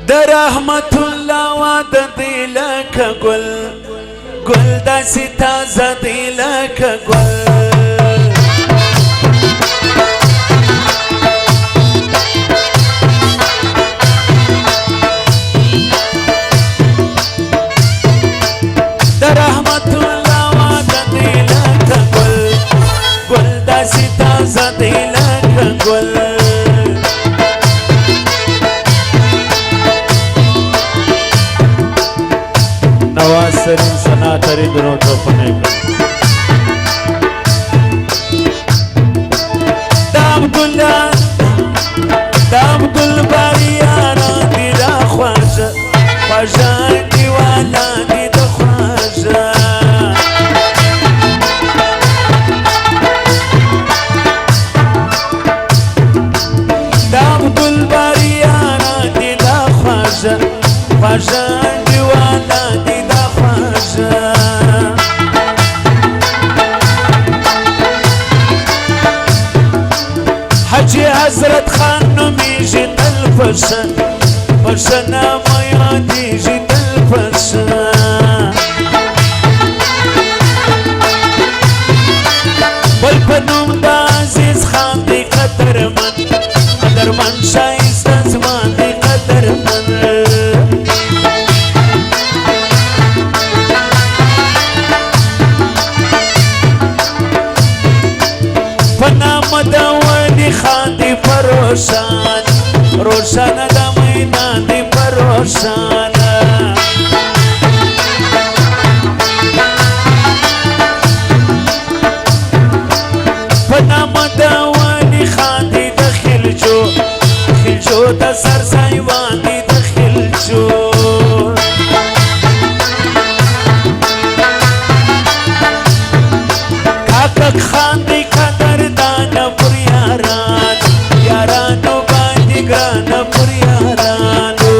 در رحمت الله وعد دی لکه گل گل داسې تازه دی لکه گل در رحمت الله وعد دی لکه گل گل داسې تازه دی لکه گل نواز سرین سنا تری درو تو پنے کر دا عبدالباری یاران دی دا خواجہ خواجہ دیوالا دی دا خواجہ دا عبدالباری یاران دی دا خواجہ خواجہ دیوالا دی حجی حضرت خان نمیجی دل فرشن فرشن آمایادیجی دل فرشن بل پنوم دا عزیز خان دی قدرمن شایست ازمان دی قدرمن خاندی پروشان روشان دا میدان دی پروشان پنام داوانی خاندی دخل جو دا سرسایوان دی دخل جو کاکک خاندی قدردان پر یارانو باندې ګرانه پر یارانو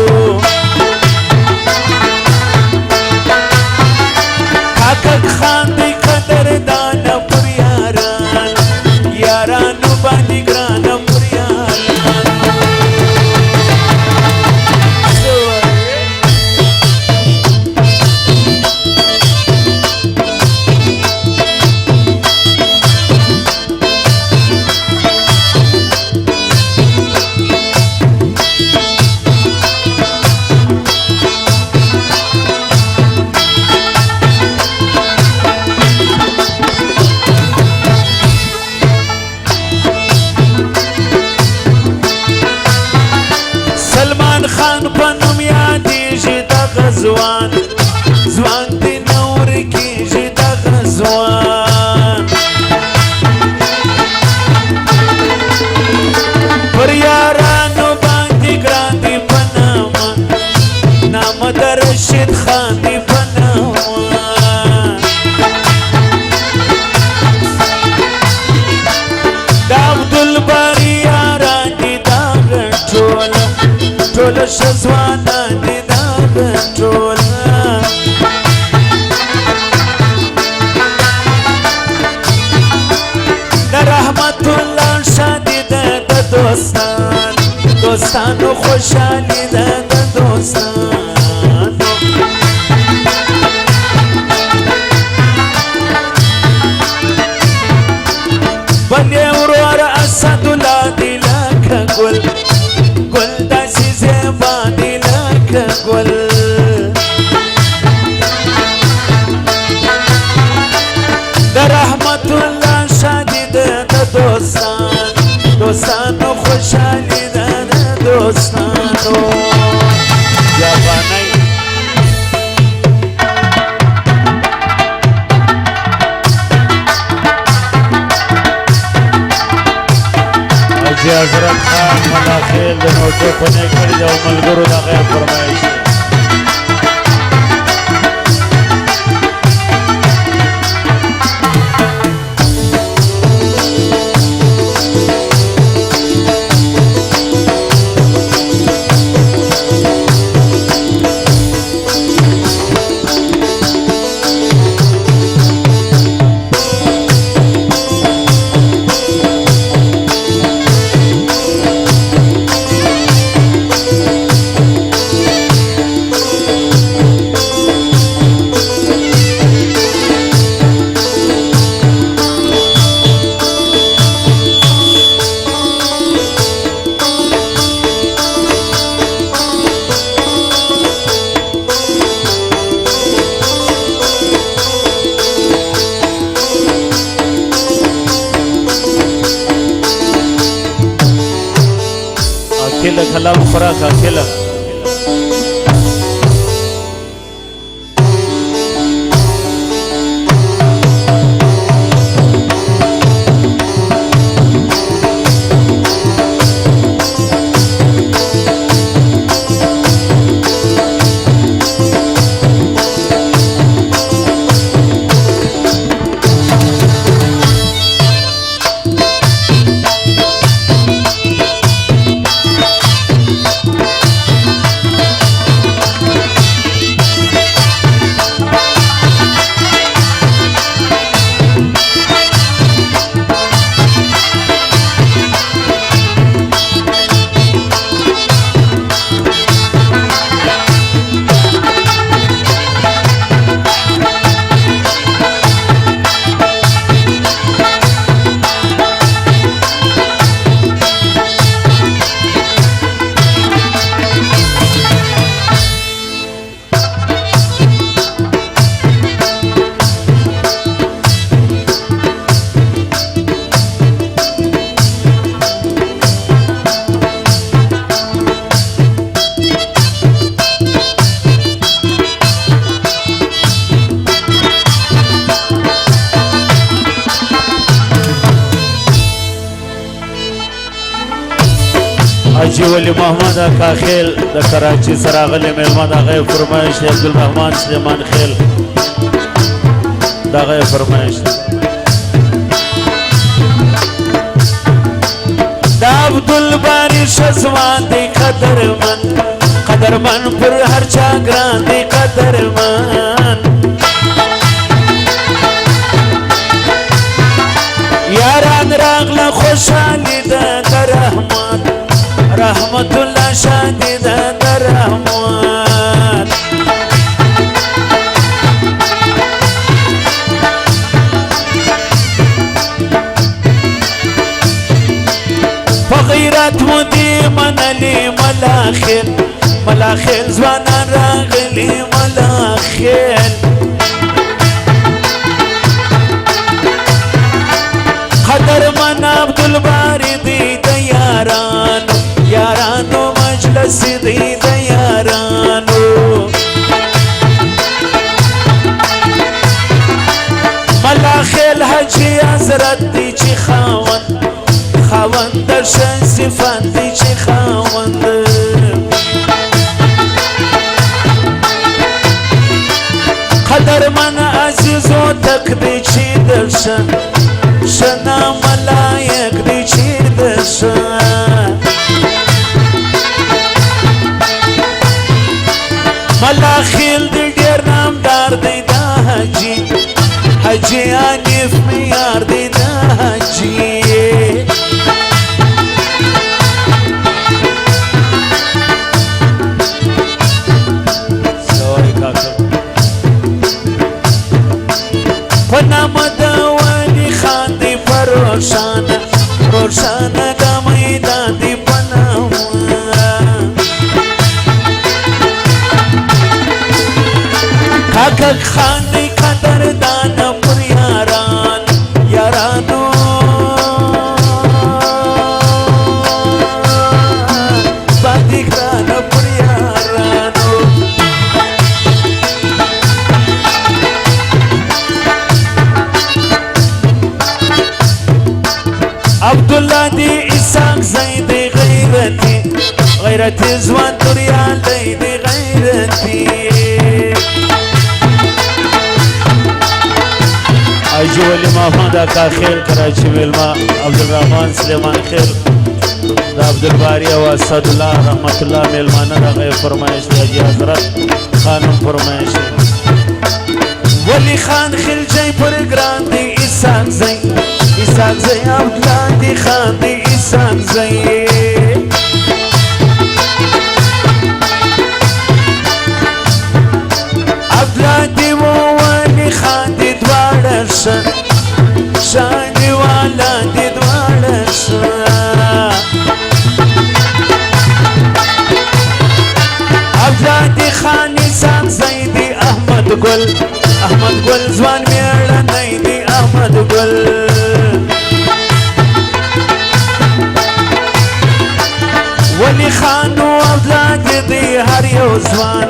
کاکک خان دی قدردانه پر یارانو باندې ګرانه پر زوان زوان دی نور کیجی دغ زوان پر یارانو باندی گران دی پناما نام در رشید خان دی پناما دا عبدالباری یاران دی داغ ٹول شزوانان دی control در رحمت الله شادی ده دوستان دوستانو خوشحالی ده دوستان بلی ورور اسد الله دی لکه گل گل داسی زیبا دی لکه گل رحمت الله شادی ده دوستانو خوشحالی ده دوستانو جوانی حاجی حضرت خان ملاخیل ده نوٹو پنے کری ده و ملگرو ده غیر فرمائش كلا كلام فراكا كلا حاجی ولی محمد اکا خیل د کراچی سره غلی میلمه د هغه فرمایش دی عبدالرحمن سلیمان خیل د هغه فرمایش د عبدالباری شزوان دی قدرمن پر هر چا ګران دی قدرمن یاران راغله خوشحالي ده د رحمت الله شادي ده د رحمت فغیرت مودي منلی ملاخیل زوانان راغلی ملاخیل قدرمن عبدالباری دی د یارانو مجلس دی د یارانو ملاخیل حجی حضرت دی چی خاوند درشن صفات دی چی خاوند قدرمن عزیزو تک دی چی درشن شنا ملائک دی چی درشن ملاخیل دی دیر نامدار دی دا حجی عنیف میار دی دا حجی پنام دوانی خان دی پر روشان دا میدان دی پنام کاکک خان دی قدردان پر یارانو بادی گران پر یارانو عبدالله دی اساق زیدی غیرتی زوان دریان دی غیرتی حاجی ولی محمد اکا خیل کراچی میلمه عبدالرحمن سلیمان خیل د عبدالباری او اسدالله رحمت الله میلمانه د هغه فرمایش دی حاجی حضرت خانم فرمایش ولی خان خلجی پر ګران دی اساق زی عبدالله دی خان دی اساق زی عبدالله دی ولی خان دی دوار شان دی والا دی دوار عبدالله دی خان اساق زی دی احمد گل زوان میړنی دی احمد گل ولی خان و اولاد دی هر یو ځوان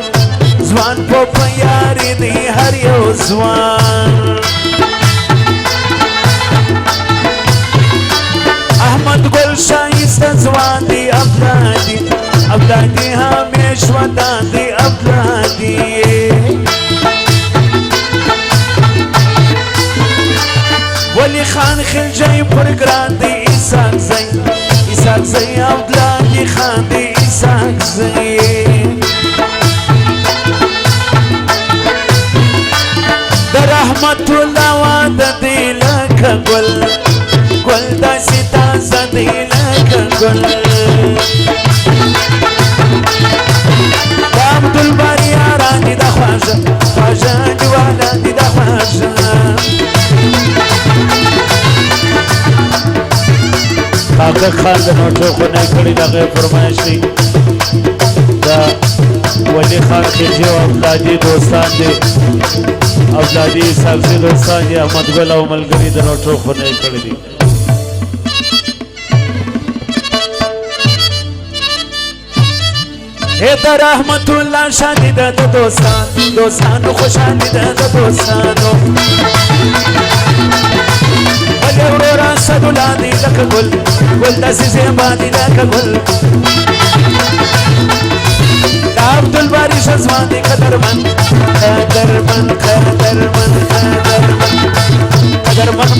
ځوان په یاري دی هر یو ځوان احمد ګل شایسته ځوان دی اولادي اولادي همیش ودان دی اولادي ولی خان خلجای پر ګران دی اسحاق زئی اولادي خان دی اسحاق زئی در رحمت الله وعده دی لکه ګل ګل داسې تازه دی لکه ګل د عبدالباري یاران دي د خواږه خواږه دیوالان دي د خواږه کاکا خان د نوټو خونې کړي دغه فرمایش دی د ولی خان خلجي او اولادي دوستان دي اولادي سبزي دوستان دي احمد ګل او ملګري د نوټو خونې کړي دي اے در رحمت الله شادي د دوستانو خوشالي د دوستانو ولی ورورا صدولا دی لکه ګل ګل داسې زیبا دی لکه ګل د عبدالباري ښه ځوان دی قدرمن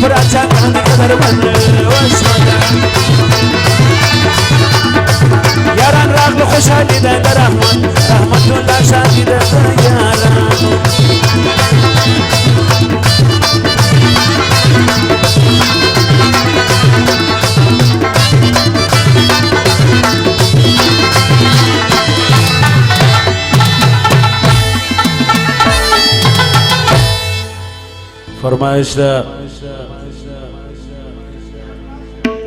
پر اچا ګران دی قدرمن یاران راغلو خوشحالي ده د رحمت الله شادي ده د یارانو فرمایش ده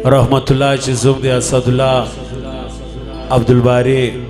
رحمت الله چې زوم دی اسد الله عبدالباري